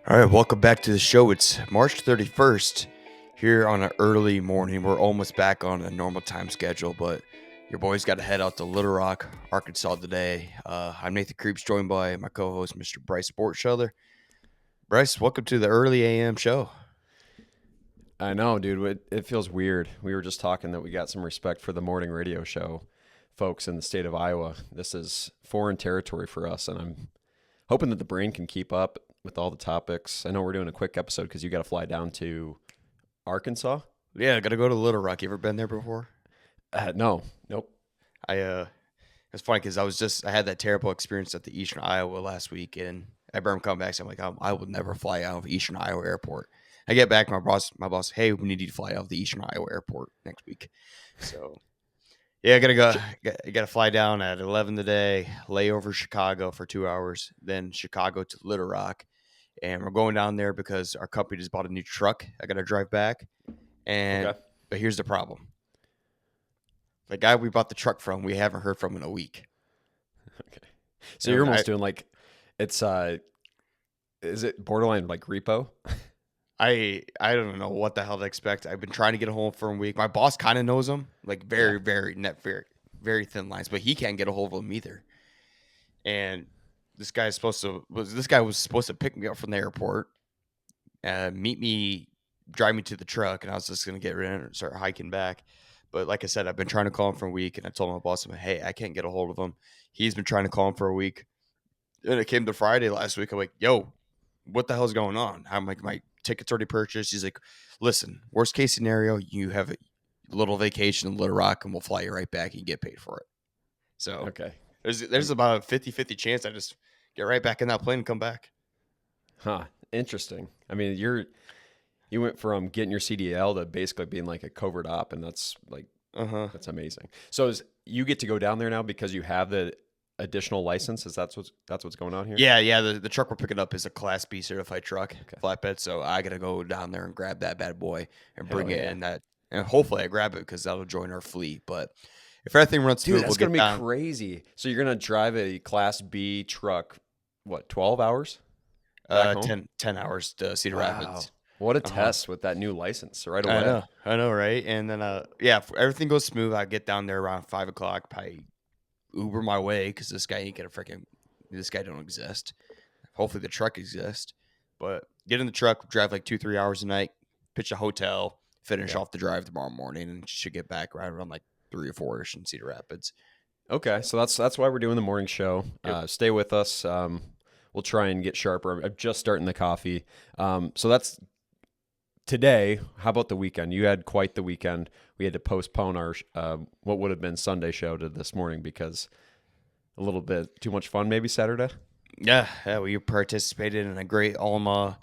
All right, welcome back to the show. It's March 31st here on an early morning. We're almost back on a normal time schedule, but your boys got to head out to Little Rock, Arkansas today. I'm Nathan Creeps, joined by my co host, Mr. Bryce Sportschuther. Bryce, welcome to the early AM show. I know, dude. It feels weird. We were just talking that we got some respect for the morning radio show folks in the state of Iowa. This is foreign territory for us, and I'm hoping that the brain can keep up with all the topics. I know we're doing a quick episode because you got to fly down to Arkansas. Yeah, I got to go to Little Rock. You ever been there before? No, nope. It's funny because I had that terrible experience at the Eastern Iowa last week, and I remember coming back, so I'm like, I will never fly out of Eastern Iowa Airport. I get back, my boss, hey, we need you to fly out of the Eastern Iowa Airport next week. So, yeah, I gotta fly down at 11 today, lay over Chicago for 2 hours, then Chicago to Little Rock, and we're going down there because our company just bought a new truck. I gotta drive back, Okay. but here's the problem: the guy we bought the truck from, we haven't heard from in a week. Okay. So you're almost doing like it's is it borderline like repo? I don't know what the hell to expect. I've been trying to get a hold of him for a week. My boss kind of knows him, like very very thin lines, but he can't get a hold of him either. And this guy was supposed to pick me up from the airport, meet me, drive me to the truck, and I was just gonna get in and start hiking back. But like I said, I've been trying to call him for a week, and I told my boss, hey, I can't get a hold of him. He's been trying to call him for a week. And it came to Friday last week. I'm like, yo, what the hell's going on? I'm like, my ticket's already purchased. He's like, listen, worst case scenario, you have a little vacation in Little Rock and we'll fly you right back and you get paid for it. So Okay. there's about a 50-50 chance I just get right back in that plane and come back. Huh. Interesting. I mean, you went from getting your CDL to basically being like a covert op, and that's like that's amazing. So you get to go down there now because you have the additional license? Is that's what's going on here? Yeah. The truck we're picking up is a Class B certified truck, flatbed. So I got to go down there and grab that bad boy and bring it in. And hopefully I grab it because that'll join our fleet. But if everything runs smooth, Dude, that's gonna be crazy. So you're gonna drive a Class B truck, what, 12 hours? 10 hours to Cedar Rapids. What a test with that new license right away. I know, right? And then, if everything goes smooth, I get down there around 5 o'clock, probably Uber my way because this guy don't exist. Hopefully the truck exists. But get in the truck, drive like 2-3 hours a night, pitch a hotel, finish off the drive tomorrow morning, and should get back right around like 3 or 4-ish in Cedar Rapids. Okay, so that's why we're doing the morning show. Yep. Stay with us. We'll try and get sharper. I'm just starting the coffee. So that's today. How about the weekend? You had quite the weekend. We had to postpone our what would have been Sunday show to this morning because a little bit too much fun maybe Saturday. Yeah, we participated in a great Alma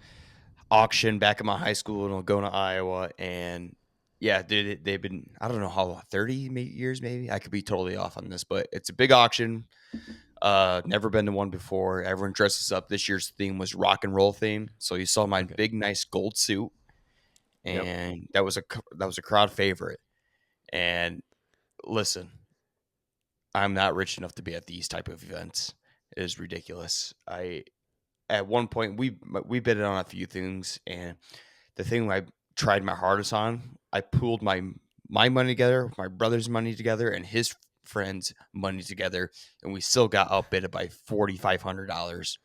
auction back at my high school in Algona, Iowa, and yeah, they've been, I don't know how long, 30 years maybe. I could be totally off on this, but it's a big auction. Never been to one before. Everyone dresses up. This year's theme was rock and roll theme. So you saw my big, nice gold suit, and that was a crowd favorite. And listen, I'm not rich enough to be at these type of events. It is ridiculous. At one point we bid on a few things, and the thing I tried my hardest on, I pooled my money together, my brother's money together, and his friends' money together, and we still got outbid by $4,500.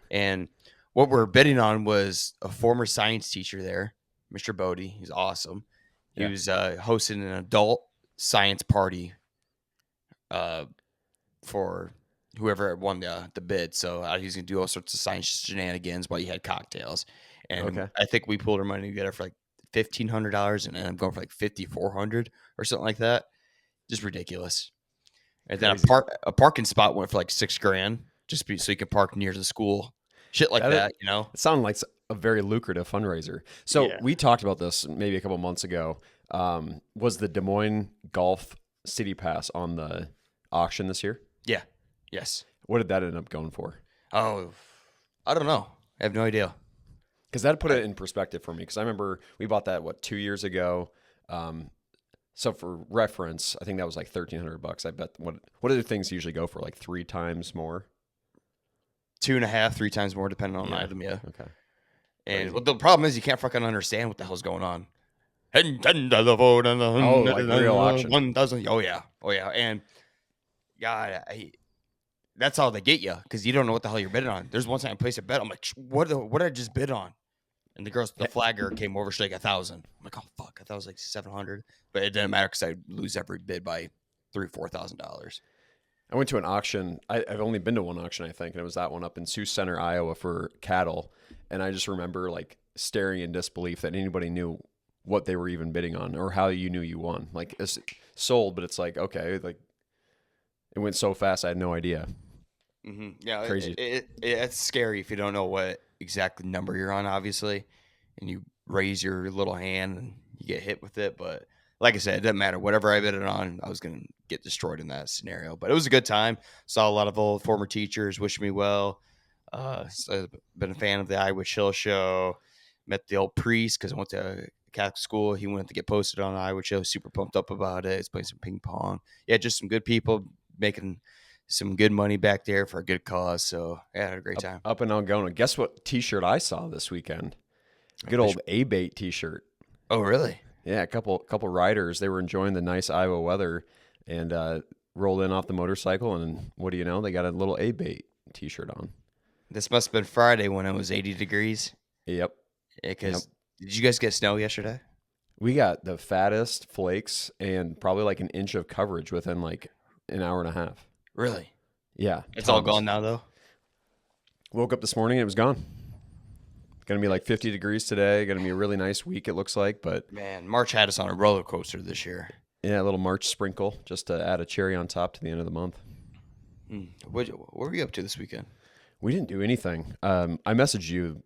And what we're bidding on was a former science teacher there, Mr. Bodie. He's awesome. He was hosting an adult science party for whoever won the bid. So he's going to do all sorts of science shenanigans while you had cocktails. And I think we pulled our money together for like $1,500, and I'm going for like $5,400 or something like that. Just ridiculous. And then a parking spot went for like $6,000 so you can park near the school. Shit like that, you know? It sounded like a very lucrative fundraiser. So we talked about this maybe a couple months ago. Was the Des Moines Golf City Pass on the auction this year? Yeah. Yes. What did that end up going for? Oh, I don't know. I have no idea. Because that put it in perspective for me. Because I remember we bought that 2 years ago. So for reference, I think that was like $1,300. I bet. What do things usually go for? Like 3 times more? 2.5, 3 times more, depending on the item. Yeah. Okay. And Crazy. the problem is you can't fucking understand what the hell's going on. $10 and Oh, like real auction. 1,000. Oh yeah, oh yeah. And God, that's all they get you because you don't know what the hell you're bidding on. There's one time I placed a bet. I'm like, what did I just bid on? And the flagger came over. She's like 1,000. I'm like, oh fuck, I thought it was like 700, but it didn't matter because I lose every bid by $3,000-4,000. I went to an auction. I've only been to one auction, I think, and it was that one up in Sioux Center, Iowa for cattle. And I just remember like staring in disbelief that anybody knew what they were even bidding on or how you knew you won. Like it's sold, but it's like, okay, like it went so fast. I had no idea. Yeah, Crazy. It's scary if you don't know what exact number you're on, obviously, and you raise your little hand and you get hit with it. But like I said, it doesn't matter. Whatever I bid it on, I was going to get destroyed in that scenario. But it was a good time. Saw a lot of old former teachers wish me well. So I've been a fan of the Iowa Chill Show. Met the old priest because I went to Catholic school. He wanted to get posted on Iowa Chill. Super pumped up about it. He's playing some ping pong. Yeah, just some good people making some good money back there for a good cause. So yeah, I had a great time. Up and Algona. Guess what T-shirt I saw this weekend? Good old A-Bait T-shirt. Oh, really? Yeah, a couple riders. They were enjoying the nice Iowa weather and rolled in off the motorcycle. And what do you know? They got a little A-Bait T-shirt on. This must have been Friday when it was 80 degrees. Yep. Because did you guys get snow yesterday? We got the fattest flakes and probably like an inch of coverage within like an hour and a half. Really? Yeah. It's all gone now, though? Woke up this morning, it was gone. Going to be like 50 degrees today. Going to be a really nice week, it looks like. But man, March had us on a roller coaster this year. Yeah, a little March sprinkle just to add a cherry on top to the end of the month. What were you up to this weekend? We didn't do anything. I messaged you,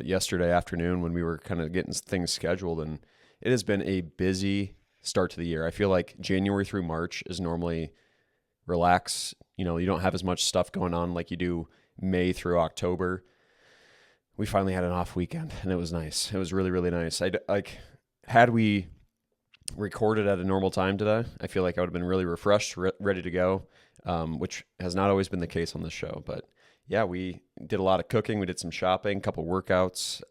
yesterday afternoon when we were kind of getting things scheduled, and it has been a busy start to the year. I feel like January through March is normally relax. You don't have as much stuff going on like you do May through October. We finally had an off weekend, and it was nice. It was really, really nice. Had we recorded at a normal time today, I feel like I would have been really refreshed, ready to go, which has not always been the case on this show. But yeah, we did a lot of cooking. We did some shopping, a couple workouts.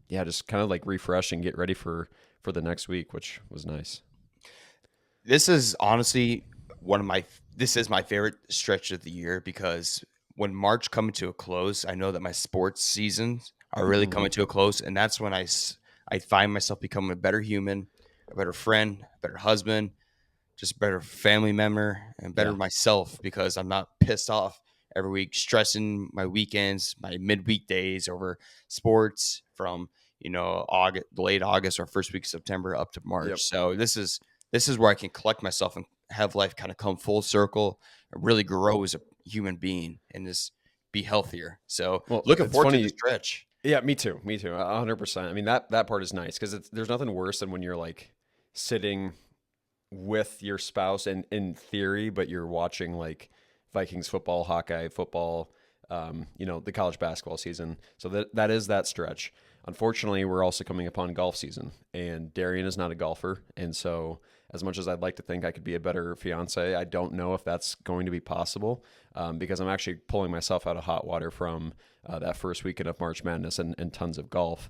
Just kind of like refresh and get ready for the next week, which was nice. This is honestly this is my favorite stretch of the year because when March coming to a close, I know that my sports seasons are really coming to a close, and that's when I find myself becoming a better human, a better friend, a better husband, just a better family member, and better myself because I'm not pissed off every week, stressing my weekends, my midweek days over sports from August, late August or first week of September up to March. Yep. So this is where I can collect myself and have life kind of come full circle and really grow as a human being and just be healthier. So looking forward to the stretch. Yeah, me too. 100%. I mean, that part is nice because there's nothing worse than when you're like sitting with your spouse and in theory, but you're watching like Vikings football, Hawkeye football, the college basketball season. So that is that stretch. Unfortunately, we're also coming upon golf season, and Darian is not a golfer. And so as much as I'd like to think I could be a better fiance, I don't know if that's going to be possible because I'm actually pulling myself out of hot water from that first weekend of March Madness and tons of golf.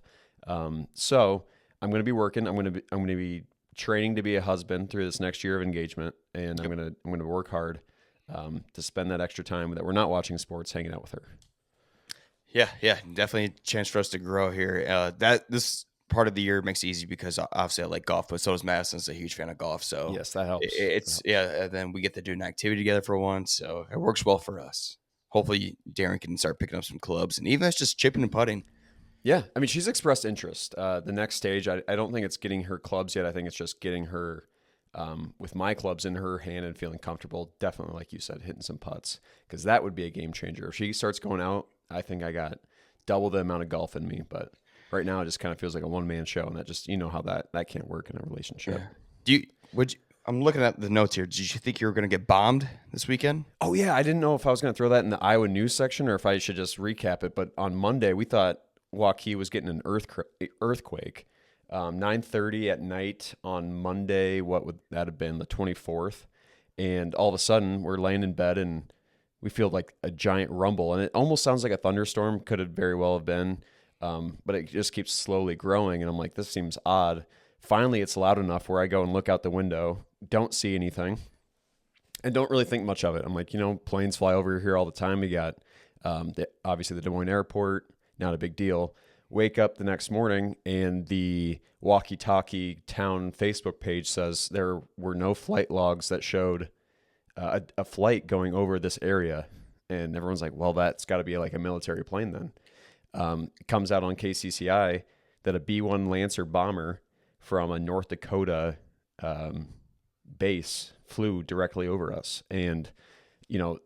So I'm going to be working. I'm going to be training to be a husband through this next year of engagement, and I'm going to work hard to spend that extra time that we're not watching sports, hanging out with her. Yeah, definitely a chance for us to grow here. This part of the year makes it easy because obviously I like golf, but so does Madison's a huge fan of golf. So yes, that helps. And then we get to do an activity together for once, so it works well for us. Hopefully, Darren can start picking up some clubs, and even if it's just chipping and putting. Yeah, I mean, she's expressed interest. The next stage, I don't think it's getting her clubs yet. I think it's just getting her with my clubs in her hand and feeling comfortable. Definitely, like you said, hitting some putts because that would be a game changer. If she starts going out, I think I got double the amount of golf in me. But right now, it just kind of feels like a one-man show, and that just how that can't work in a relationship. Yeah. I'm looking at the notes here. Did you think you were going to get bombed this weekend? Oh yeah, I didn't know if I was going to throw that in the Iowa news section or if I should just recap it. But on Monday, we thought Waukee was getting an earthquake. 9:30 at night on Monday. What would that have been? The 24th. And all of a sudden, we're laying in bed and we feel like a giant rumble, and it almost sounds like a thunderstorm. Could have very well have been. but it just keeps slowly growing. And I'm like, this seems odd. Finally, it's loud enough where I go and look out the window, don't see anything, and don't really think much of it. I'm like, planes fly over here all the time. We got obviously the Des Moines airport, not a big deal. Wake up the next morning and the walkie-talkie town Facebook page says there were no flight logs that showed a flight going over this area. And everyone's like, well, that's got to be like a military plane then. It comes out on KCCI that a B-1 Lancer bomber from a North Dakota base flew directly over us. And,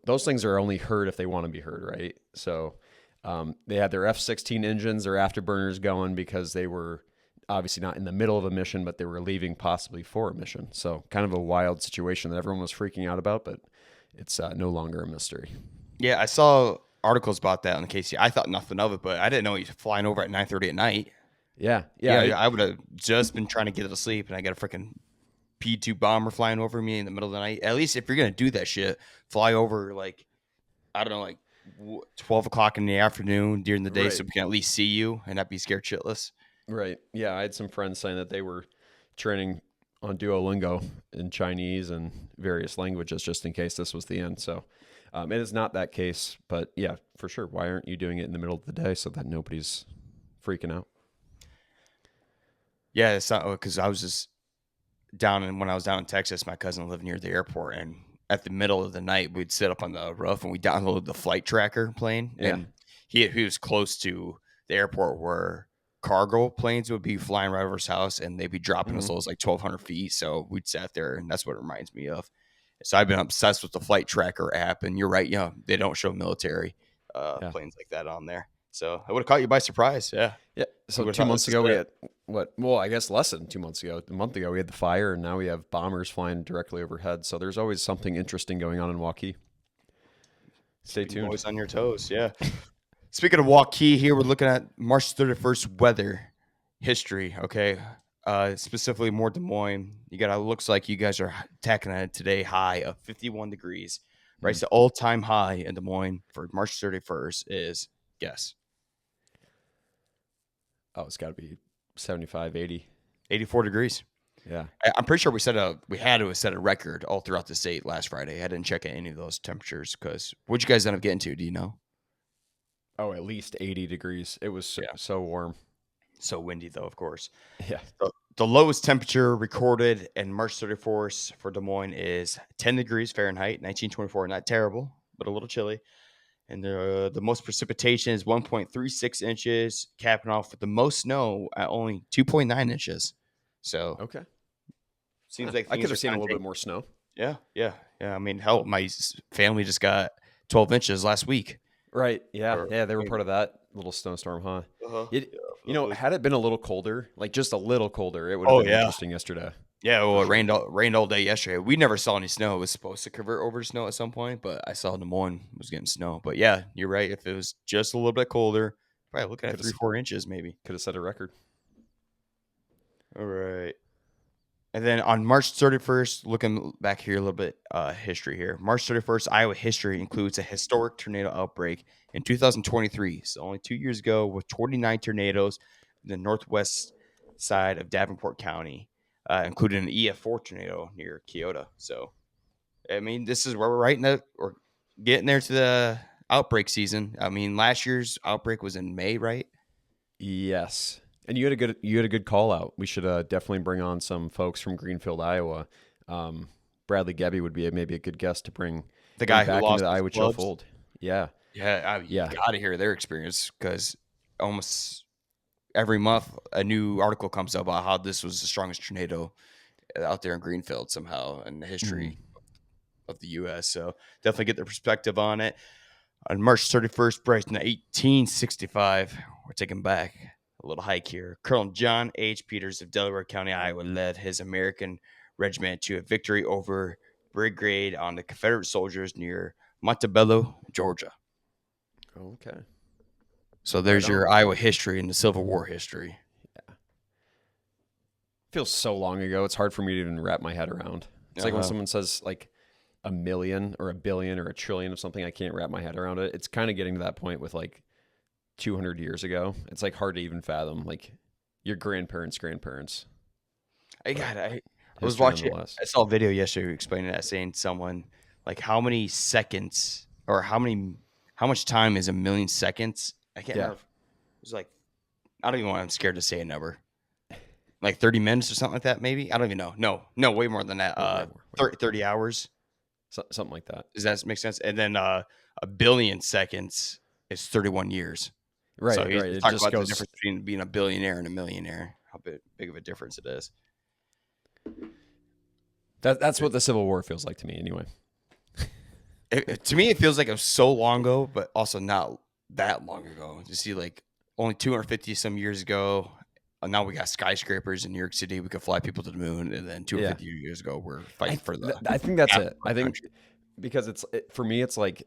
those things are only heard if they want to be heard, right? So they had their F-16 engines, their afterburners going because they were obviously not in the middle of a mission, but they were leaving possibly for a mission. So kind of a wild situation that everyone was freaking out about, but it's no longer a mystery. Yeah, I saw articles about that on the KC. I thought nothing of it, but I didn't know he was flying over at 9:30 at night. Yeah. I would have just been trying to get to sleep, and I got a freaking P-2 bomber flying over me in the middle of the night. At least if you're gonna do that shit, fly over I don't know, 12 o'clock in the afternoon during the day, Right. so we can at least see you and not be scared shitless. Right. Yeah, I had some friends saying that they were training on Duolingo in Chinese and various languages just in case this was the end. So it is not that case, but yeah, for sure. Why aren't you doing it in the middle of the day so that nobody's freaking out? Yeah, it's not because I was just when I was down in Texas, my cousin lived near the airport, and at the middle of the night, we'd sit up on the roof and we downloaded the flight tracker plane, Yeah. and he was close to the airport where cargo planes would be flying right over his house, and they'd be dropping as low as 1,200 feet. So we'd sat there, and that's what it reminds me of. So I've been obsessed with the flight tracker app, and you're right, they don't show military Yeah. planes like that on there. So I would have caught you by surprise. Yeah. Yeah. So would've 2 thought months this is ago, we it. had what? Well, I guess less than 2 months ago. A month ago, we had the fire, and now we have bombers flying directly overhead. So there's always something interesting going on in Waukee. Stay tuned. Always on your toes. Yeah. Speaking of Waukee, here we're looking at March 31st weather history. Okay. Specifically more Des Moines. Looks like you guys are tacking at today high of 51 degrees. Right. So all-time high in Des Moines for March 31st is, guess. Oh, it's got to be 75, 80. 84 degrees. Yeah. I'm pretty sure we had to set a record all throughout the state last Friday. I didn't check any of those temperatures because what'd you guys end up getting to? Do you know? Oh, at least 80 degrees. It was so warm. So windy though, of course. Yeah. The lowest temperature recorded in March 31st for Des Moines is 10 degrees Fahrenheit, 1924. Not terrible, but a little chilly. And the most precipitation is 1.36 inches, capping off with the most snow at only 2.9 inches. So Okay. seems like I could things have are seen a kinda little bit more snow. Yeah. I mean, hell, my family just got 12 inches last week. Right. Yeah. Or- Yeah. They were part of that little snowstorm, huh? It, Yeah, had it been a little colder, like just a little colder, it would have been interesting yesterday. Yeah, well, it rained all day yesterday. We never saw any snow. It was supposed to convert over to snow at some point, but I saw Des Moines was getting snow. But yeah, you're right. If it was just a little bit colder, probably looking at 3-4 inches maybe. Could have set a record. All right. And then on March 31st, looking back here a little bit, history here. March 31st, Iowa history includes a historic tornado outbreak in 2023. So only 2 years ago, with 29 tornadoes in the northwest side of Davenport County, including an EF4 tornado near Kyoto. So, I mean, this is where we're getting there to the outbreak season. I mean, last year's outbreak was in May, right? Yes. And you had a good call out. We should definitely bring on some folks from Greenfield, Iowa. Bradley Gebby would be maybe a good guest to bring The guy who back lost into the his Iowa Chill clubs. fold. Yeah. Yeah, Yeah. got to hear their experience because almost every month a new article comes out about how this was the strongest tornado out there in Greenfield somehow in the history of the U.S. So definitely get their perspective on it. On March 31st, Bryce, in 1865, we're taking back a little hike here. Colonel John H. Peters of Delaware County, Iowa, led his American regiment to a victory over brigade on the Confederate soldiers near Montebello, Georgia. Okay. So there's Right your Iowa history and the Civil War history. Feels so long ago. It's hard for me to even wrap my head around. It's like when someone says like a million or a billion or a trillion of something, I can't wrap my head around it. It's kind of getting to that point with like 200 years ago. It's like hard to even fathom, like your grandparents, I but got I was history watching. nonetheless. I saw a video yesterday explaining that, saying someone like how many seconds or how much time is a million seconds. I can't Yeah, remember. It was like I don't even want. I'm scared to say a number. Like 30 minutes or something like that. Maybe I don't even know. No, way more than that. way more, way more. 30 hours. Something like that. Does that make sense? And then a billion seconds is 31 years. So Right, he's right. It talking just about the goes. difference between being a billionaire and a millionaire. How big of a difference it is. That's what the Civil War feels like to me, anyway. To me, it feels like it was so long ago, but also not that long ago. You see, like only 250 some years ago. Now we got skyscrapers in New York City. We could fly people to the moon, and then Yeah, 250 years ago, we're fighting for the I think that's capital it. of I the think country. because for me, it's like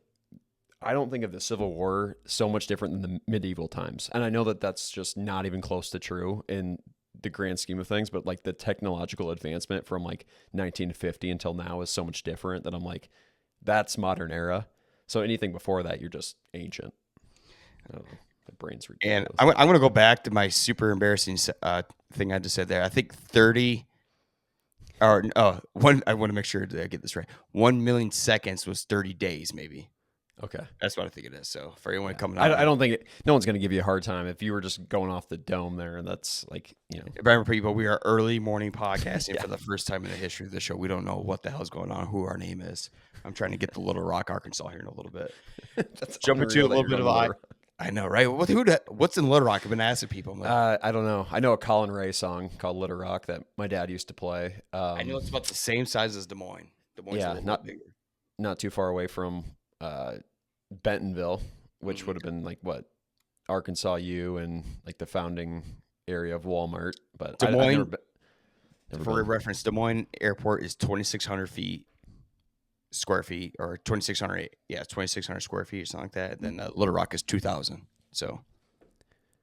I don't think of the Civil War so much different than the medieval times, and I know that that's just not even close to true in the grand scheme of things. But like the technological advancement from like 1950 until now is so much different that I'm like, that's modern era. So anything before that, you're just ancient. I don't know. My brain's And ridiculous. I'm going to go back to my super embarrassing thing I just said there. I think 30 or one. I want to make sure that I get this right. 1 million seconds was 30 days, maybe. Okay. That's what I think it is. So for anyone Yeah. coming I, out, I don't think no one's going to give you a hard time if you were just going off the dome there. And that's like, remember, people, we are early morning podcasting yeah, for the first time in the history of the show. We don't know what the hell's going on, who our name is. I'm trying to get to Little Rock, Arkansas here in a little bit. that's Jump into a unreal that little you're bit going of to Little I know, right? What's in Little Rock? I've been asking people. I'm like, I don't know. I know a Colin Ray song called Little Rock that my dad used to play. I know it's about the same size as Des Moines. Des Moines is a Yeah, little bit bigger. not too far away from Bentonville, which Mhm. would have been like what Arkansas U and like the founding area of Walmart. But Des I've Moines, never for been. reference, Des Moines Airport is 2,600 square feet, or 2,600. Yeah, 2,600 square feet or something like that. Then Little Rock is 2,000. So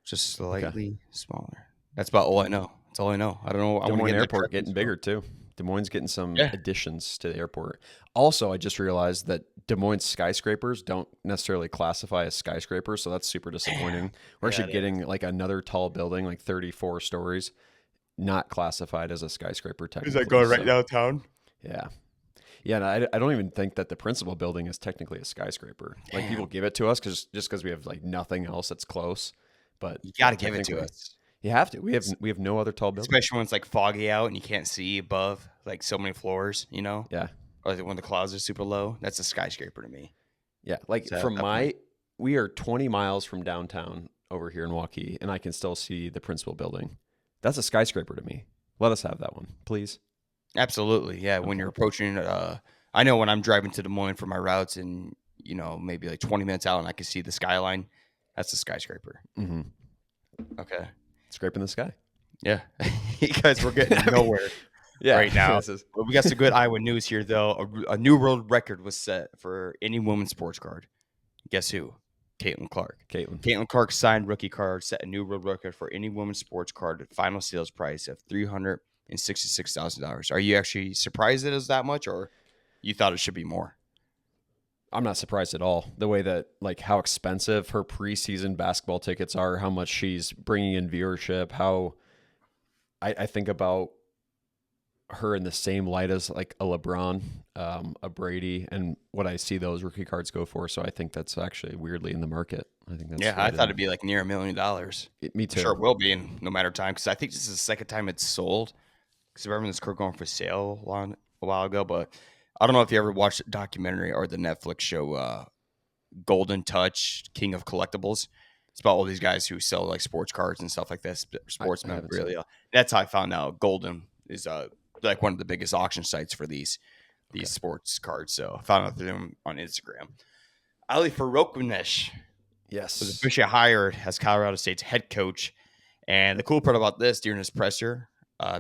just Okay. slightly smaller. That's about all I know. That's all I know. I don't know. I Des want to Moines get in that Airport truck getting bigger too. Des Moines getting some Yeah. additions to the airport. Also, I just realized that Des Moines skyscrapers don't necessarily classify as skyscrapers, so that's super disappointing. We're Yeah, actually it getting like another tall building, like 34 stories, not classified as a skyscraper is that technically. going right So downtown? yeah, yeah. And I don't even think that the principal building is technically a skyscraper. Like people Damn. give it to us because we have like nothing else that's close, but You got to give it to technically us. you have to. We have no other tall buildings. Especially when it's like foggy out and you can't see above like so many floors, Yeah. or like when the clouds are super low. That's a skyscraper to me. Yeah, like So at from that point, we are 20 miles from downtown over here in Waukee, and I can still see the principal building. That's a skyscraper to me. Let us have that one, please. absolutely, yeah. When Okay. you're approaching, I know when I'm driving to Des Moines for my routes, and maybe like 20 minutes out, and I can see the skyline. That's a skyscraper. Mm-hmm. Okay, Scraping the sky. yeah, because we're getting nowhere Yeah, right now. this is But we got some good Iowa news here, though. A new world record was set for any women's sports card. Guess who? Caitlin Clark. Caitlin. Caitlin Clark's signed rookie card set a new world record for any women's sports card at final sales price of $366,000. Are you actually surprised it is that much, or you thought it should be more? I'm not surprised at all. The way that like how expensive her preseason basketball tickets are, how much she's bringing in viewership, how I think about her in the same light as like a LeBron, a Brady, and what I see those rookie cards go for. So I think that's actually weirdly in the market. I think that's Yeah, I right thought in it'd be like near $1 million. me I'm sure too. it will be in no matter time, because I think this is the second time it's sold. Because I remember this card going for sale a while ago, but I don't know if you ever watched the documentary or the Netflix show Golden Touch, King of Collectibles. It's about all these guys who sell like sports cards and stuff like that, sports I haven't seen it. memorabilia. That's how I found out Golden is like one of the biggest auction sites for these Okay. sports cards. So I found out through them on Instagram. Ali Farokhmanesh was Yes. officially hired as Colorado State's head coach. And the cool part about this, during his presser,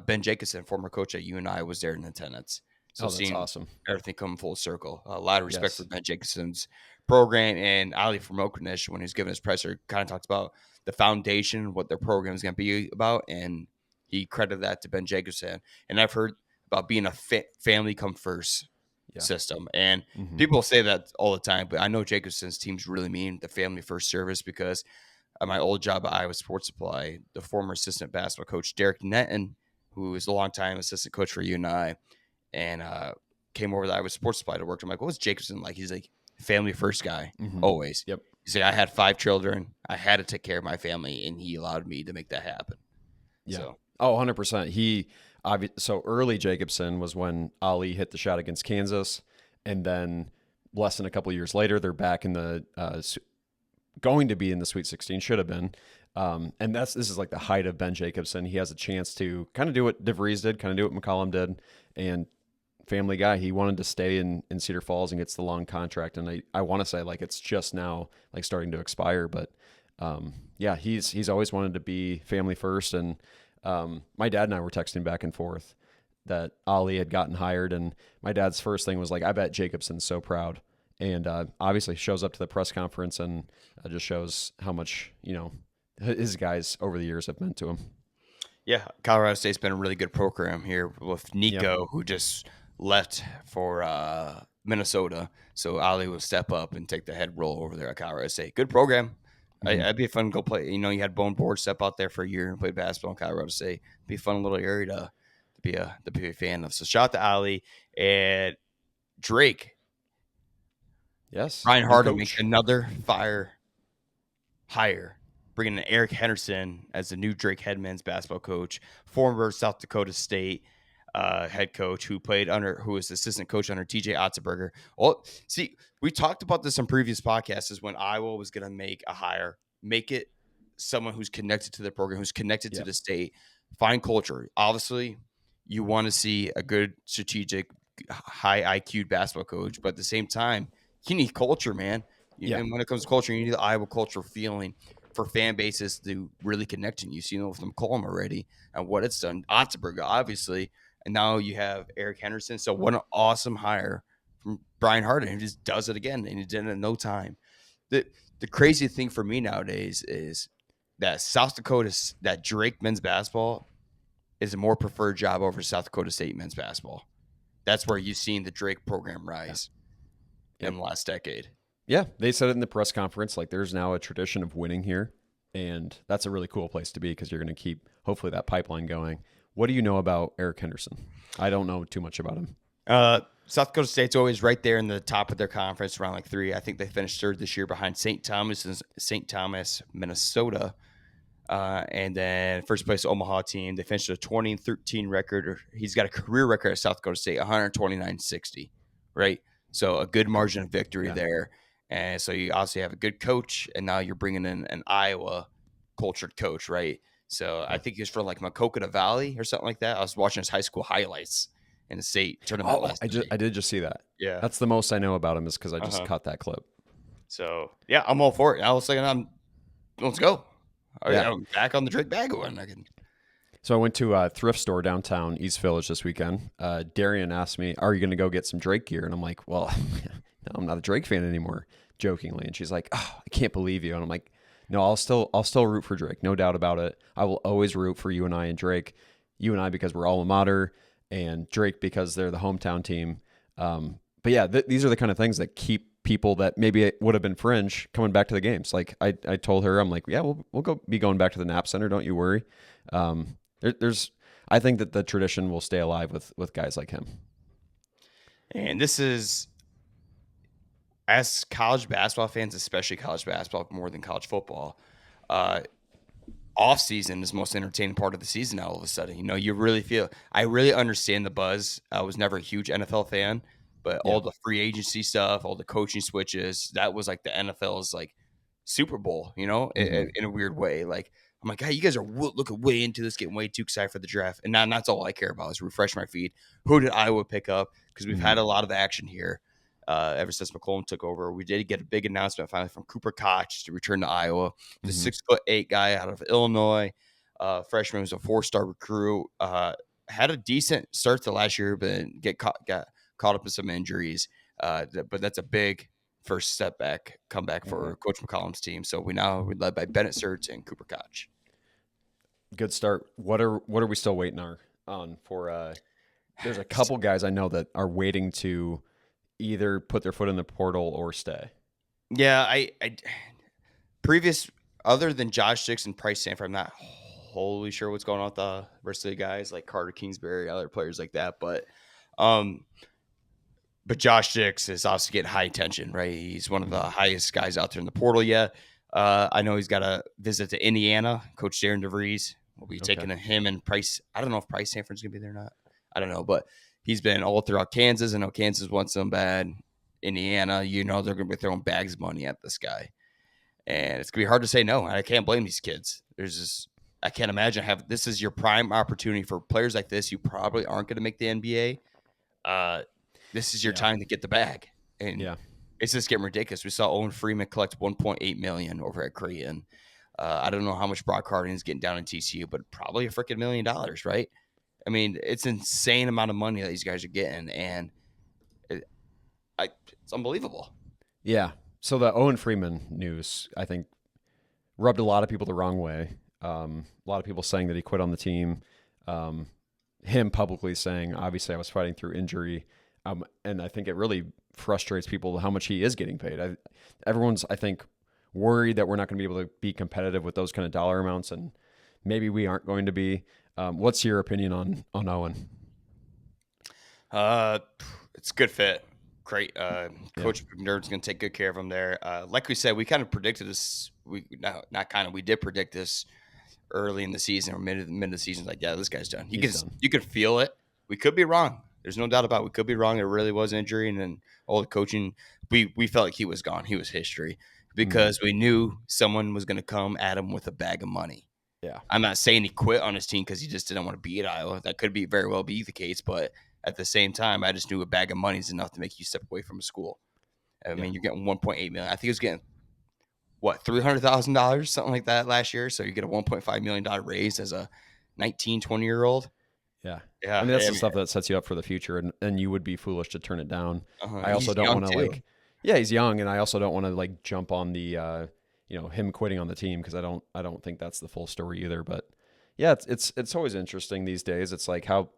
Ben Jacobson, former coach at UNI, was there in attendance. So Oh, that's seeing awesome. everything come full circle. A lot of respect for Yes. Ben Jacobson's program, and Ali from Oaknish, when he was giving his presser, kind of talked about the foundation, what their program is going to be about, and he credited that to Ben Jacobson. And I've heard about being a family come first Yeah. system, and Mm-hmm. people say that all the time, but I know Jacobson's teams really mean the family first service, because at my old job at Iowa Sports Supply, the former assistant basketball coach Derek Netton, who is a longtime assistant coach for UNI, and came over to Iowa Sports Supply to work. I'm like, what was Jacobson like? He's like, family first guy, Mm-hmm. always. Yep. He's like, I had 5 children. I had to take care of my family, and he allowed me to make that happen. Yeah. So, Oh, 100%. So early Jacobson was when Ali hit the shot against Kansas. And then less than a couple of years later, they're back in the, going to be in the Sweet 16, should have been. And this is like the height of Ben Jacobson. He has a chance to kind of do what DeVries did, kind of do what McCollum did. And family guy, he wanted to stay in Cedar Falls and gets the long contract. And I want to say like it's just now like starting to expire, but yeah, he's always wanted to be family first. And my dad and I were texting back and forth that Ali had gotten hired, and my dad's first thing was like, I bet Jacobson's so proud. And obviously shows up to the press conference and just shows how much, his guys over the years have meant to him. yeah, Colorado State's been a really good program here with Yeah. Nico, who just left for Minnesota. So Ali will step up and take the head role over there at Colorado State. Good program. Mhm. I'd be fun to go play. You had Bone Board step out there for a year and play basketball in Colorado State. Be a fun little area to be a fan of. So shout out to Ali and Drake. Yes. Ryan New Harden makes coach. another fire hire, bringing in Eric Henderson as the new Drake head men's basketball coach, former South Dakota State head coach who was assistant coach under TJ Otzenberger. Well, see, we talked about this on previous podcasts is when Iowa was going to make a hire, make it someone who's connected to the program, who's connected to Yeah. the state, find culture. Obviously, you want to see a good strategic, high IQ basketball coach, but at the same time, you need culture, man. Yeah. And when it comes to culture, you need the Iowa culture feeling for fan bases to really connect. And you've seen it with McCollum already and what it's done. Otzenberger, obviously. And now you have Eric Henderson. So what an awesome hire from Brian Harden, who just does it again, and he did it in no time. The crazy thing for me nowadays is that South Dakota, that Drake men's basketball is a more preferred job over South Dakota State men's basketball. That's where you've seen the Drake program rise in the last decade. Yeah, they said it in the press conference. Like, there's now a tradition of winning here, and that's a really cool place to be because you're going to keep, hopefully, that pipeline going. What do you know about Eric Henderson? I don't know too much about him. South Dakota State's always right there in the top of their conference, around like 3. I think they finished 3rd this year behind St. Thomas, Minnesota. And then first place Omaha team. They finished a 20-13 record. He's got a career record at South Dakota State, 129-60, right? So a good margin of victory there. And so you obviously have a good coach, and now you're bringing in an Iowa cultured coach, right? So I think he's from like Maquoketa Valley or something like that. I was watching his high school highlights in the state tournament last night. I did just see that. Yeah. That's the most I know about him is because I just caught that clip. So, yeah, I'm all for it. I was thinking, let's go. Yeah. I'm back on the Drake bag one. So I went to a thrift store downtown East Village this weekend. Darian asked me, "Are you going to go get some Drake gear?" And I'm like, "Well, no, I'm not a Drake fan anymore," jokingly. And she's like, "Oh, I can't believe you." And I'm like, "No, I'll still root for Drake, no doubt about it. I will always root for UNI and Drake. UNI because we're alma mater, and Drake because they're the hometown team." But yeah, these are the kind of things that keep people that maybe it would have been fringe coming back to the games. Like I told her, I'm like, yeah, we'll be going back to the Knapp Center. Don't you worry. I think that the tradition will stay alive with guys like him. And this is, as college basketball fans, especially college basketball more than college football, off season is the most entertaining part of the season now. All of a sudden, you really feel. I really understand the buzz. I was never a huge NFL fan, but all the free agency stuff, all the coaching switches, that was like the NFL's like Super Bowl. In a weird way. Like I'm like, hey, you guys are looking way into this, getting way too excited for the draft, and now that's all I care about is refresh my feed. Who did Iowa pick up? Because we've had a lot of action here. Ever since McCollum took over, we did get a big announcement finally from Cooper Koch to return to Iowa. The 6'8" guy out of Illinois, freshman, was a 4-star recruit. Had a decent start to last year, but got caught up in some injuries. But that's a big first comeback for Coach McCollum's team. So we're led by Bennett Sertz and Cooper Koch. Good start. What are we still waiting on for? There's a couple guys I know that are waiting to either put their foot in the portal or stay. Yeah, I previous other than Josh Dix and Price Sanford, I'm not wholly sure what's going on with the rest of the guys like Carter Kingsbury, other players like that. Um, but Josh Dix is also getting high attention, right? He's one of the Mhm. highest guys out there in the portal yet. I know he's got a visit to Indiana. Coach Darren DeVries will be Okay. taking him and Price. I don't know if Price Sanford's going to be there or not. I don't know, but he's been all throughout Kansas. I know Kansas wants him bad. Indiana, you know, they're going to be throwing bags of money at this guy. And it's going to be hard to say no. I can't blame these kids. I can't imagine this is your prime opportunity for players like this. You probably aren't going to make the NBA. This is your Yeah. time to get the bag. And Yeah. it's just getting ridiculous. We saw Owen Freeman collect 1.8 million over at Creighton. I don't know how much Brock Harding is getting down in TCU, but probably a freaking $1 million, right? I mean, it's an insane amount of money that these guys are getting, and it, it's unbelievable. Yeah. So the Owen Freeman news, I think, rubbed a lot of people the wrong way. A lot of people saying that he quit on the team. Him publicly saying, obviously, I was fighting through injury. And I think it really frustrates people how much he is getting paid. Everyone's, I think, worried that we're not going to be able to be competitive with those kind of dollar amounts, and maybe we aren't going to be. What's your opinion on Owen? Uh, it's a good fit. Great. Yeah. Coach McNerd's going to take good care of him there. Like we said, we kind of predicted this. Not kind of. We did predict this early in the season or mid of the season. Like, yeah, this guy's done. He's done. You could feel it. We could be wrong. There's no doubt about it. We could be wrong. There really was injury, and then all the coaching. We felt like he was gone. He was history Mm-hmm. because we knew someone was going to come at him with a bag of money. Yeah. I'm not saying he quit on his team because he just didn't want to be at Iowa. That could be very well be the case, but at the same time, I just knew a bag of money is enough to make you step away from a school. I Yeah. mean, you're getting 1.8 million. I think he was getting what $300,000, something like that last year. So you get a $1.5 million raise as a 19, 20 year old. Yeah. I Yeah, mean, that's I the mean, stuff that sets you up for the future, and you would be foolish to turn it down. I also he's don't young want to too. yeah, he's young, and I also don't want to jump on the him quitting on the team, because I don't think that's the full story either. But yeah, it's always interesting these days. It's like, how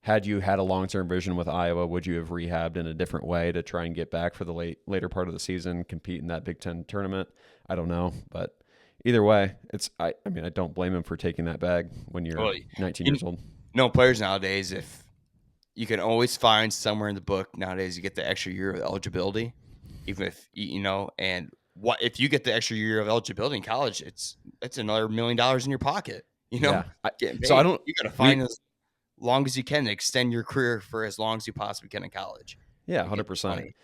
had you had a long-term vision with Iowa, would you have rehabbed in a different way to try and get back for the later part of the season, compete in that Big Ten tournament? I don't know, but either way, I mean, I don't blame him for taking that bag when you're Well, 19 you years old. know, players nowadays, if you can always find somewhere in the book nowadays, you get the extra year of eligibility, even if and what if you get the extra year of eligibility in college, it's another $1 million in your pocket, Yeah. getting So I paid. don't You got to we find as long as you can to extend your career for as long as you possibly can in college Yeah, and get the 100%. money.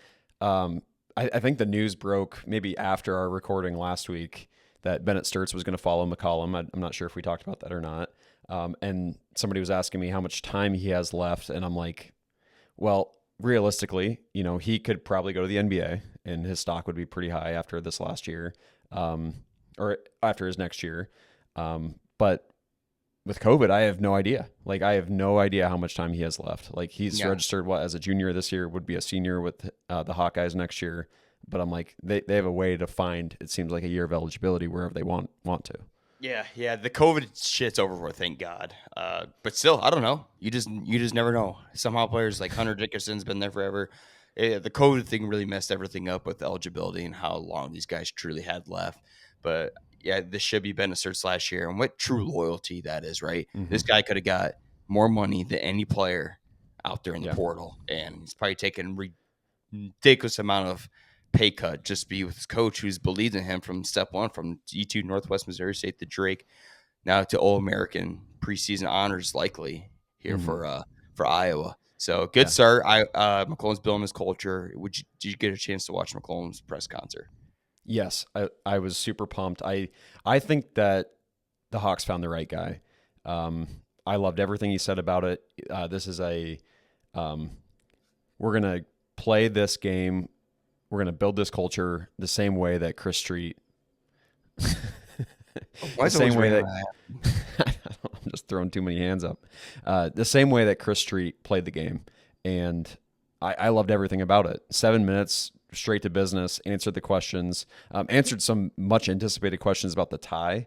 Um, I think the news broke maybe after our recording last week that Bennett Sturts was going to follow McCollum. I'm not sure if we talked about that or not. And somebody was asking me how much time he has left, and I'm like, well, realistically, he could probably go to the NBA, and his stock would be pretty high after this last year, or after his next year. But with COVID, I have no idea. I have no idea how much time he has left. He's Yeah. registered as a junior this year, would be a senior with the Hawkeyes next year. But I'm like, they have a way to find, it seems like, a year of eligibility wherever they want to. Yeah. The COVID shit's over with, thank God. But still, I don't know. You just never know. Somehow players like Hunter Dickerson's been there forever. The COVID thing really messed everything up with eligibility and how long these guys truly had left. But yeah, this should be Bennett Sturts last year, and what true loyalty that is, right? Mm-hmm. This guy could have got more money than any player out there in the Yeah. portal, and he's probably taken ridiculous amount of pay cut just to be with his coach who's believed in him from step one, from E2 Northwest Missouri State to Drake, now to All American preseason honors likely here Mm-hmm. for Iowa. So good Yeah. start. McClellan's building his culture. Did you get a chance to watch McClellan's press concert? Yes, I was super pumped. I think that the Hawks found the right guy. I loved everything he said about it. This is we're gonna play this game. We're gonna build this culture the same way that Chris Street, Why the is it always same way raining that I'm just throwing too many hands up. The same way that Chris Street played the game, and I loved everything about it. 7 minutes straight to business, answered the questions, answered some much anticipated questions about the tie,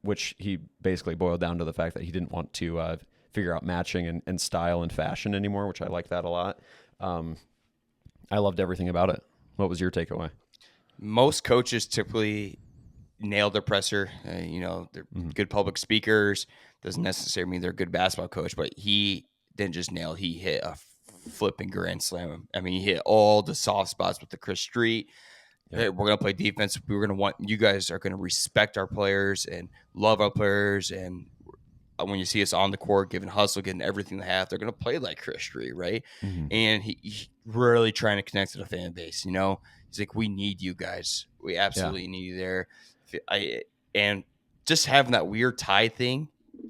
which he basically boiled down to the fact that he didn't want to figure out matching and style and fashion anymore, which I like that a lot. I loved everything about it. What was your takeaway? Most coaches typically nailed their presser. They're Mhm. good public speakers. Doesn't necessarily mean they're a good basketball coach, but he didn't just nail. He hit a flipping grand slam. I mean, he hit all the soft spots with the Chris Street. Yep. Hey, we're gonna play defense. We're gonna want you guys are gonna respect our players and love our players. And when you see us on the court, giving hustle, getting everything they have, they're gonna play like Chris Street, right? Mhm. And he really trying to connect to the fan base. He's like, we need you guys. We Yeah. absolutely need you there. And just having that weird tie thing,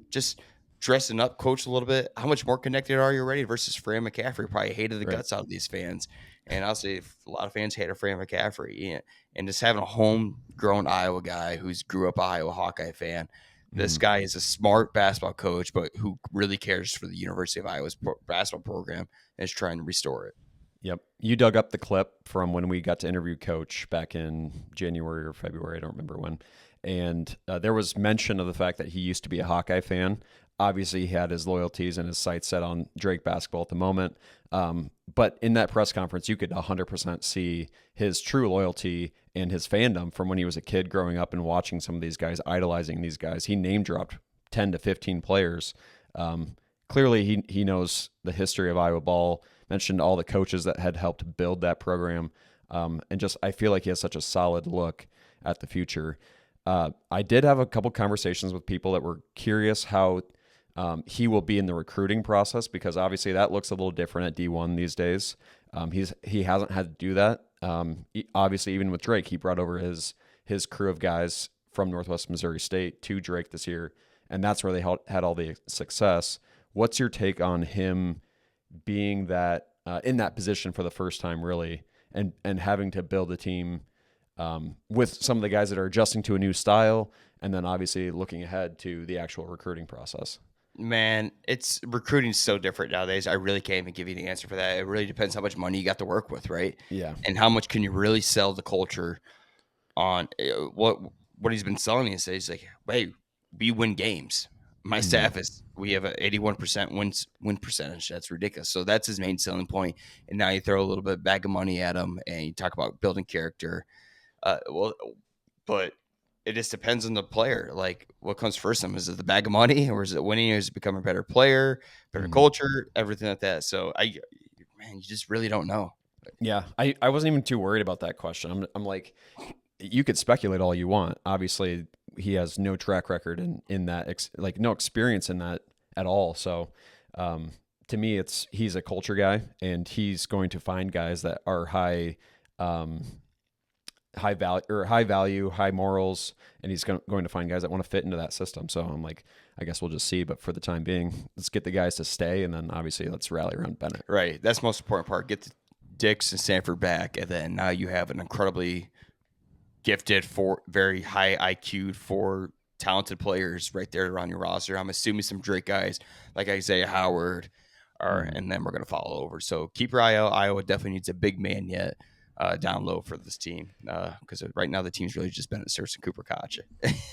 just dressing up, coach a little bit. How much more connected are you already versus Fran McCaffrey? Probably hated the Right. guts out of these fans, and I'll say a lot of fans hated Fran McCaffrey. And just having a homegrown Iowa guy who's grew up an Iowa Hawkeye fan. This Mhm. guy is a smart basketball coach, but who really cares for the University of Iowa's basketball program and is trying to restore it. Yep. You dug up the clip from when we got to interview Coach back in January or February. I don't remember when. And there was mention of the fact that he used to be a Hawkeye fan. Obviously, he had his loyalties and his sights set on Drake basketball at the moment. But in that press conference, you could 100% see his true loyalty and his fandom from when he was a kid growing up and watching some of these guys, idolizing these guys. He name dropped 10 to 15 players. Clearly, he knows the history of Iowa ball, mentioned all the coaches that had helped build that program. And just, I feel like he has such a solid look at the future. I did have a couple conversations with people that were curious how he will be in the recruiting process, because obviously that looks a little different at D1 these days. He hasn't had to do that. Obviously, even with Drake, he brought over his crew of guys from Northwest Missouri State to Drake this year, and that's where they had all the success. What's your take on him being that in that position for the first time, really, and having to build a team with some of the guys that are adjusting to a new style, and then obviously looking ahead to the actual recruiting process? Man, recruiting is so different nowadays. I really can't even give you the answer for that. It really depends how much money you got to work with, right? Yeah. And how much can you really sell the culture on what he's been selling. He's like, hey, we win games. My Mm-hmm. staff we have an 81% win percentage. That's ridiculous. So that's his main selling point. And now you throw a little bit bag of money at him and you talk about building character. Well, but it just depends on the player. Like, what comes first? Is it the bag of money, or is it winning, or is it becoming a better player, better Mm-hmm. culture, everything like that? So man, you just really don't know. Yeah, I wasn't even too worried about that question. I'm like, you could speculate all you want. Obviously, he has no track record in that, like no experience in that at all. So, to me, he's a culture guy, and he's going to find guys that are um, high value, high morals, and he's going to find guys that want to fit into that system. So I'm like, I guess we'll just see. But for the time being, let's get the guys to stay, and then obviously let's rally around Bennett. Right. That's the most important part. Get the Dix and Stanford back, and then now you have an incredibly gifted, very high IQ, four talented players right there around your roster. I'm assuming some Drake guys like Isaiah Howard Mm-hmm. and then we're gonna follow over. So keep your eye out. Iowa definitely needs a big man yet down low for this team because right now the team's really just been at Serge and Cooper Koch.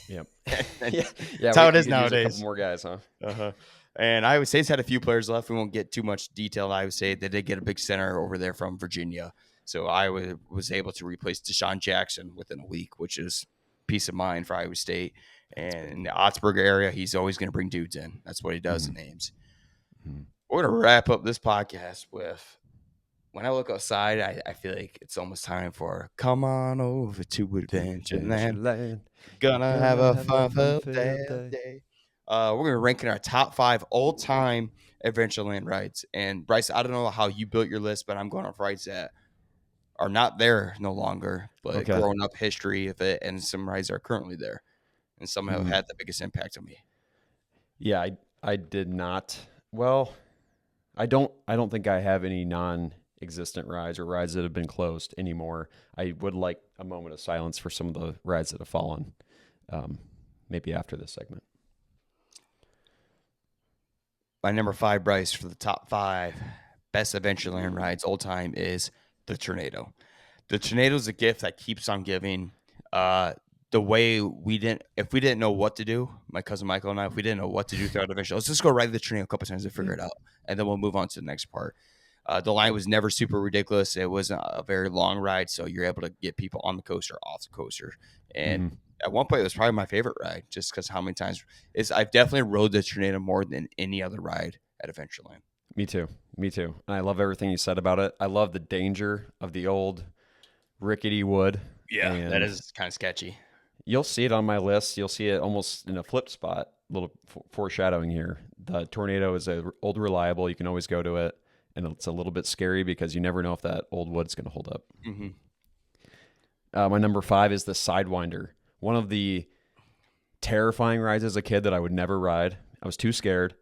Yep. That's Yeah. Yeah. how it We is could use a couple nowadays. more guys, huh? Uh-huh. And Iowa State's had a few players left. We won't get too much detail on Iowa State. They did get a big center over there from Virginia. So Iowa was able to replace Deshaun Jackson within a week, which is peace of mind for Iowa State. That's And big. in the Ottsburg area, he's always going to bring dudes in. That's what he does Mm-hmm. in names. Mm-hmm. We're going to wrap up this podcast with when I look outside, I feel like it's almost time for come on over to To Adventureland. Adventureland, Gonna have gonna a have a fun-filled fun-filled day. day. We're gonna rank in our top 5 all-time Adventureland rides. And Bryce, I don't know how you built your list, but I'm going off rides that are not there no longer, but Okay. growing up history of it, and some rides are currently there, and some have Mm, had the biggest impact on me. yeah, I did not. Well, I don't think I have any non-existent rides or rides that have been closed anymore. I would like a moment of silence for some of the rides that have fallen. Um, Maybe after this segment. My number 5, Bryce, for the top 5 best Adventureland rides all time is the Tornado. The Tornado is a gift that keeps on giving. The way if we didn't know what to do, my cousin Michael and I, if we didn't know what to do throughout the adventure, let's just go ride the Tornado a couple times and figure it out, and then we'll move on to the next part. The line was never super ridiculous. It wasn't a very long ride, so you're able to get people on the coaster, off the coaster, and Mm-hmm. At one point, it was probably my favorite ride, just because how many times I've definitely rode the Tornado more than any other ride at Adventureland. Me too. Me too. And I love everything you said about it. I love the danger of the old rickety wood. Yeah, that And is kind of sketchy. you'll see it on my list. You'll see it almost in a flip spot. Little foreshadowing here. The Tornado is a old reliable. You can always go to it, and it's a little bit scary because you never know if that old wood's going to hold up. Mm-hmm. My number 5 is the Sidewinder. One of the terrifying rides as a kid that I would never ride. I was too scared.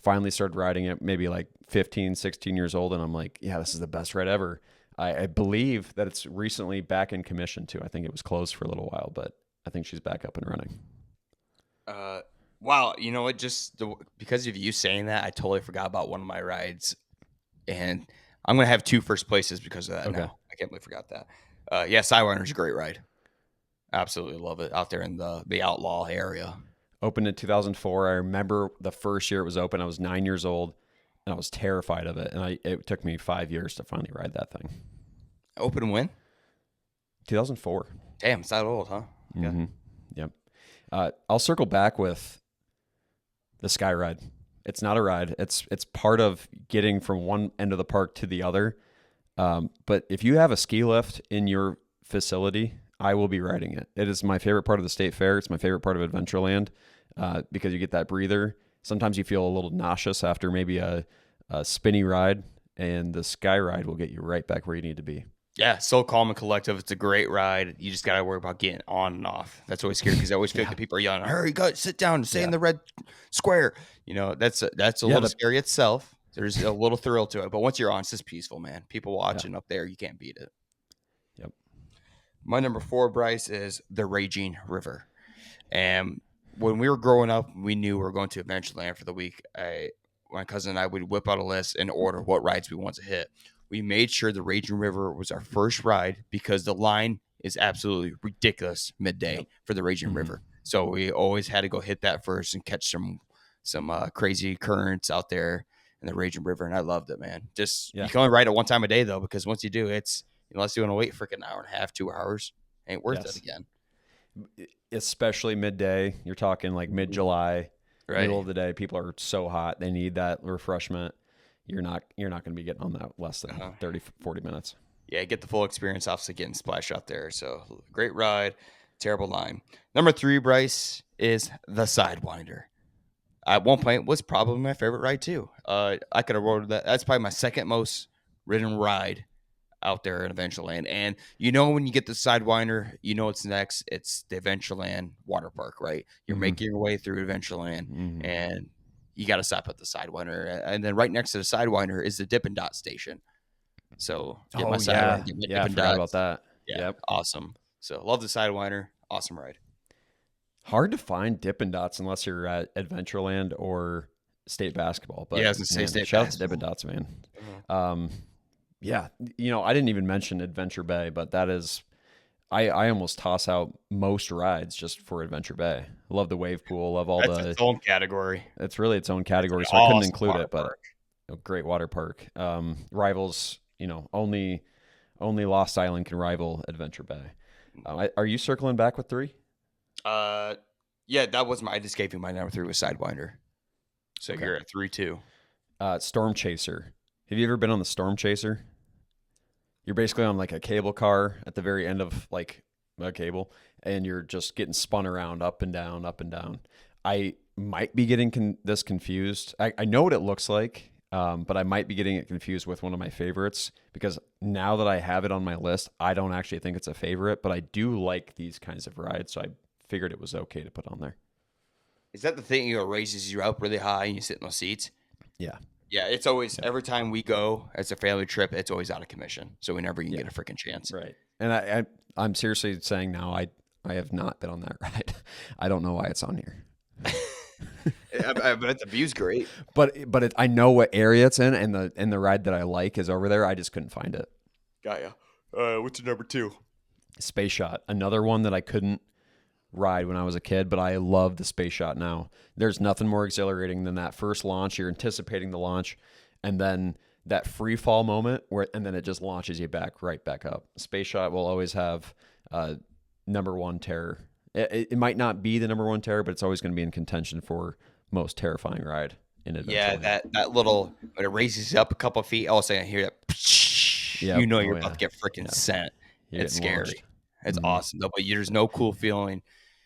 Finally started riding it maybe like 15, 16 years old, and I'm like, yeah, this is the best ride ever. I believe that it's recently back in commission too. I think it was closed for a little while, but I think she's back up and running. Wow, you know what? Because of you saying that, I totally forgot about one of my rides, and I'm gonna have 2 first places because of that. Okay. Now I can't believe I forgot that. Yeah, Sidewinder's a great ride. Absolutely love it out there in the Outlaw area. Opened in 2004. I remember the first year it was open. I was 9 years old, and I was terrified of it. And it took me 5 years to finally ride that thing. Open when? 2004. Damn, it's that old, huh? Okay. Mm-hmm. Yep. I'll circle back with the Sky Ride. It's not a ride. It's part of getting from one end of the park to the other. But if you have a ski lift in your facility, I will be riding it. It is my favorite part of the state fair. It's my favorite part of Adventureland because you get that breather. Sometimes you feel a little nauseous after maybe a spinny ride, and the Sky Ride will get you right back where you need to be. Yeah, so calm and collective. It's a great ride. You just got to worry about getting on and off. That's always scary because I always feel like the people are yelling, "Hurry, go, sit down, stay in the red square." You know, that's a little scary itself. There's a little thrill to it, but once you're on, it's just peaceful, man. People watching up there, you can't beat it. Yep. My number 4, Bryce, is the Raging River. And when we were growing up, we knew we were going to Adventureland for the week. My cousin and I would whip out a list and order what rides we want to hit. We made sure the Raging River was our first ride because the line is absolutely ridiculous midday for the Raging River. So we always had to go hit that first and catch some crazy currents out there in the Raging River, and I loved it, man. You can only ride it one time a day though, because once you do, it's unless you want to wait for an hour and a half, 2 hours, ain't worth it again. Especially midday. You're talking like mid-July, middle of the day. People are so hot; they need that refreshment. You're not going to be getting on that less than 30, 40 minutes. Yeah, get the full experience off getting splashed out there. So great ride, terrible line. Number 3, Bryce, is the Sidewinder. At one point was probably my favorite ride too. I could have rode that. That's probably my second most ridden ride out there in Adventureland. And when you get the Sidewinder, what's next. It's the Adventureland water park, right? You're making your way through Adventureland, and you got to stop at the Sidewinder. And then right next to the Sidewinder is the Dippin' Dot station. So get my Sidewinder, get my Dippin' Dot. About that. Yeah, awesome. So love the Sidewinder. Awesome ride. Hard to find Dippin' Dots unless you're at Adventureland or state basketball. But yeah, I was going to say state shout basketball. Out to Dippin' Dots, man. Yeah, I didn't even mention Adventure Bay, but that is, I almost toss out most rides just for Adventure Bay. Love the wave pool, love all That's its own category. It's really its own category, so I couldn't include it, but great water park. Rivals, only Lost Island can rival Adventure Bay. Are you circling back with 3? Yeah, that was I just gave you my number 3 was Sidewinder. So you're at 3 too. Storm Chaser. Have you ever been on the Storm Chaser? You're basically on like a cable car at the very end of like a cable, and you're just getting spun around up and down, up and down. I might be getting this confused. I know what it looks like, but I might be getting it confused with one of my favorites because now that I have it on my list, I don't actually think it's a favorite, but I do like these kinds of rides, so I figured it was okay to put on there. Is that the thing raises you up really high and you sit in those seats? Yeah. Yeah, it's always every time we go as a family trip, it's always out of commission, so we never even get a freaking chance. Right. And I'm seriously saying now, I have not been on that ride. I don't know why it's on here. I bet the view's great. But I know what area it's in, and the ride that I like is over there. I just couldn't find it. Got ya. What's your number 2? Space Shot, another one that I couldn't ride when I was a kid, but I love the Space Shot now. There's nothing more exhilarating than that first launch. You're anticipating the launch, and then that free fall moment and then it just launches you right back up. Space Shot will always have number 1 terror It might not be the number one terror, but it's always going to be in contention for most terrifying ride in Yeah, Adventureland. that little when it raises up a couple feet, all of a sudden I hear that. Yep. You know Oh you're about yeah. to get freaking Yeah. sent. You're It's getting launched. scary. It's Hmm. awesome though, but there's no cool feeling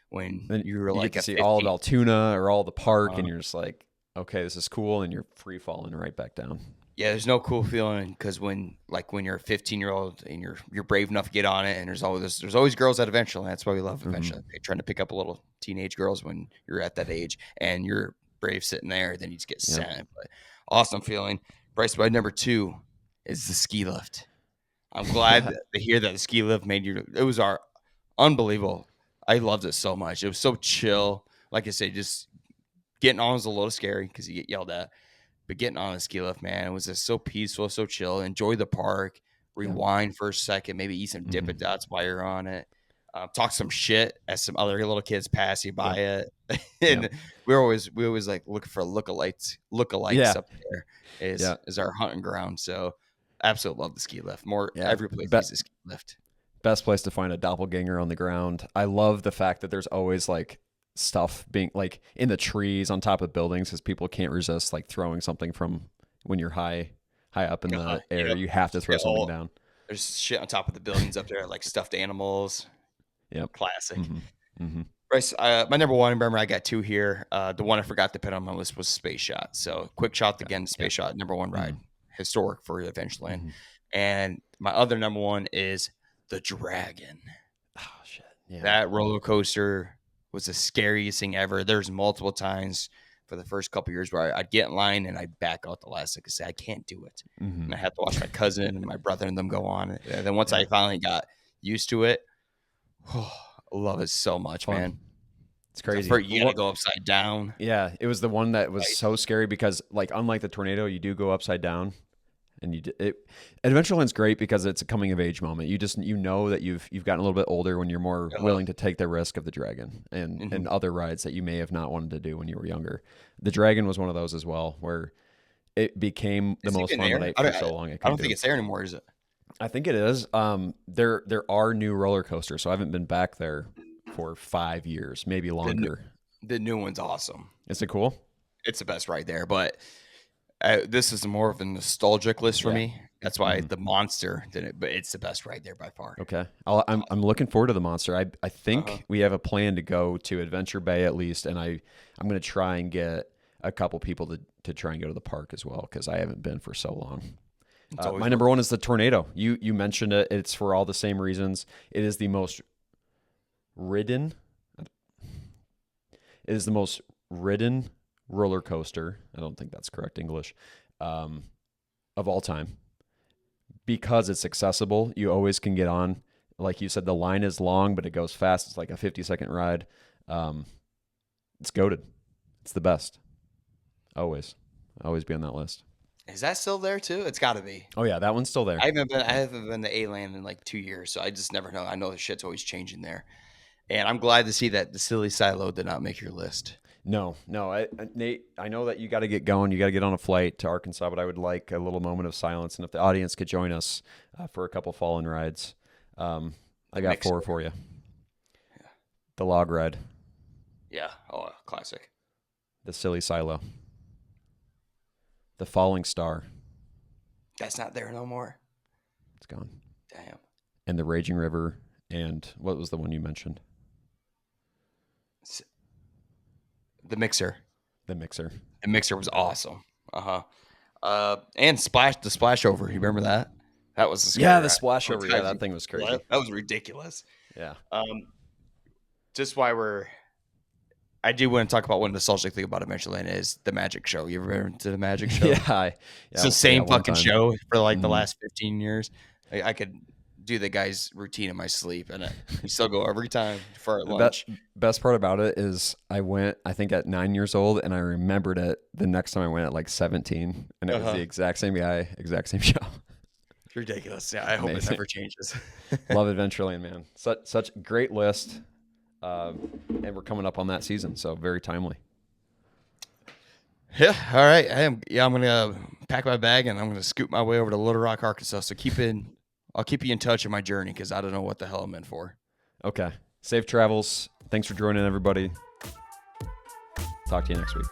when Then you're you get like to a see all of 15. Altoona or all the park, uh and you're just like, okay, this is cool, and you're free falling right back down. Yeah, there's no cool feeling because when you're a 15-year-old and you're brave enough to get on it, and there's always girls at Adventureland. That's why we love Hmm. Adventureland. They're trying to pick up a little teenage girls when you're at that age, and you're brave sitting there, then you just get Yep. sent. But awesome feeling. Bryce, my number two is the ski lift. I'm glad Yeah. to hear that the ski lift made you. It was our unbelievable. I loved it so much. It was so chill. Like I said, just getting on was a little scary because you get yelled at. But getting on a ski lift, man, it was just so peaceful, so chill. Enjoy the park. Yep. Rewind for a second. Maybe eat some Dippin' Hmm. Dots while you're on it. Talk some shit as some other little kids pass you by Yep. it. Yep. And we always like looking for lookalikes Yeah. up there is Yeah. is our hunting ground. So absolutely love the ski lift. More Yeah. every place needs a ski lift. Best place to find a doppelganger on the ground. I love the fact that there's always like stuff being like in the trees on top of buildings because people can't resist like throwing something from when you're high up in the air. Yep. You have to throw Shit something all down. there's shit on top of the buildings up there, like stuffed animals. Yep. Classic. Hmm. Hmm. Bryce, my number one, remember I got two here. The one I forgot to put on my list was Space Shot. So quick shot Okay. again, Space Yep. Shot, number one Hmm. ride, historic for Adventureland. Hmm. And my other number one is the Dragon. Oh shit. Yeah. That roller coaster was the scariest thing ever. There's multiple times for the first couple years where I'd get in line and I'd back out the last second, say I can't do it, Hmm. and I had to watch my cousin and my brother and them go on. And then once Yeah. I finally got used to it, I love it so much, Fun. man. It's The crazy. first, you got to go upside down. Yeah, it was the one that was Right. so scary because, like, unlike the tornado, you do go upside down, and Adventureland's great because it's a coming of age moment. You know that you've gotten a little bit older when you're more Uh-huh. willing to take the risk of the dragon and Mhm. other rides that you may have not wanted to do when you were younger. The dragon was one of those as well, where it became the Is it most even fun that there? I I for don't, so long I I couldn't don't do. think it's there anymore, is it? I think it is. There are new roller coasters, so I haven't been back there for 5 years, maybe The new, longer. the new one's awesome. Is it cool? It's the best right there. But this is more of a nostalgic list for Yeah. me. That's why Hmm. the monster did it, but it's the best right there by far. Okay. I'm looking forward to the monster. I Uh-huh. think we have a plan to go to Adventure Bay at least, and I'm going to try and get a couple people to try and go to the park as well because I haven't been for so long. It's always My number one is the tornado. You mentioned it. It's for all the same reasons. It is the most ridden. It is the most ridden roller coaster. I don't think that's correct English. Of all time because it's accessible. You always can get on. Like you said, the line is long, but it goes fast. It's like a 50-second ride. Um, it's goated. It's the best. Always be on that list. Is that still there too? It's got to be. Oh yeah, that one's still there. I haven't been to A-Land in like 2 years, so I just never know. I know the shit's always changing there, and I'm glad to see that the silly silo did not make your list. No. Nate, I know that you got to get going. You got to get on a flight to Arkansas, but I would like a little moment of silence, and if the audience could join us for a couple fallen rides, I The got mixer. four for you. The log ride, Yeah. Oh, classic. the silly silo, the falling star. That's not there no more. It's gone. Damn. And the raging river, and what was the one you mentioned? The mixer. The mixer. The mixer was awesome. And the splash over. You remember that? That was a scary Yeah, the ride. splash Oh, over. Yeah, that thing was crazy. that was ridiculous. Yeah. Just why I do want to talk about one nostalgic thing about Adventureland is the magic show. You ever been to the magic show? Yeah. It's the same one fucking time. show for like the Mhm. last 15 years. I could do the guy's routine in my sleep, and we still go every time for our lunch. Best part about it is I went, I think at 9 years old, and I remembered it the next time I went at like 17, and it was the exact same guy, exact same show. It's ridiculous. Yeah, I hope it Amazing. never changes. Love Adventureland, man. Such a great list, and we're coming up on that season, so very timely. Yeah, all right. I'm gonna pack my bag and I'm gonna scoot my way over to Little Rock, Arkansas. So I'll keep you in touch on my journey because I don't know what the hell I'm in for. Okay. Safe travels. Thanks for joining, everybody. Talk to you next week.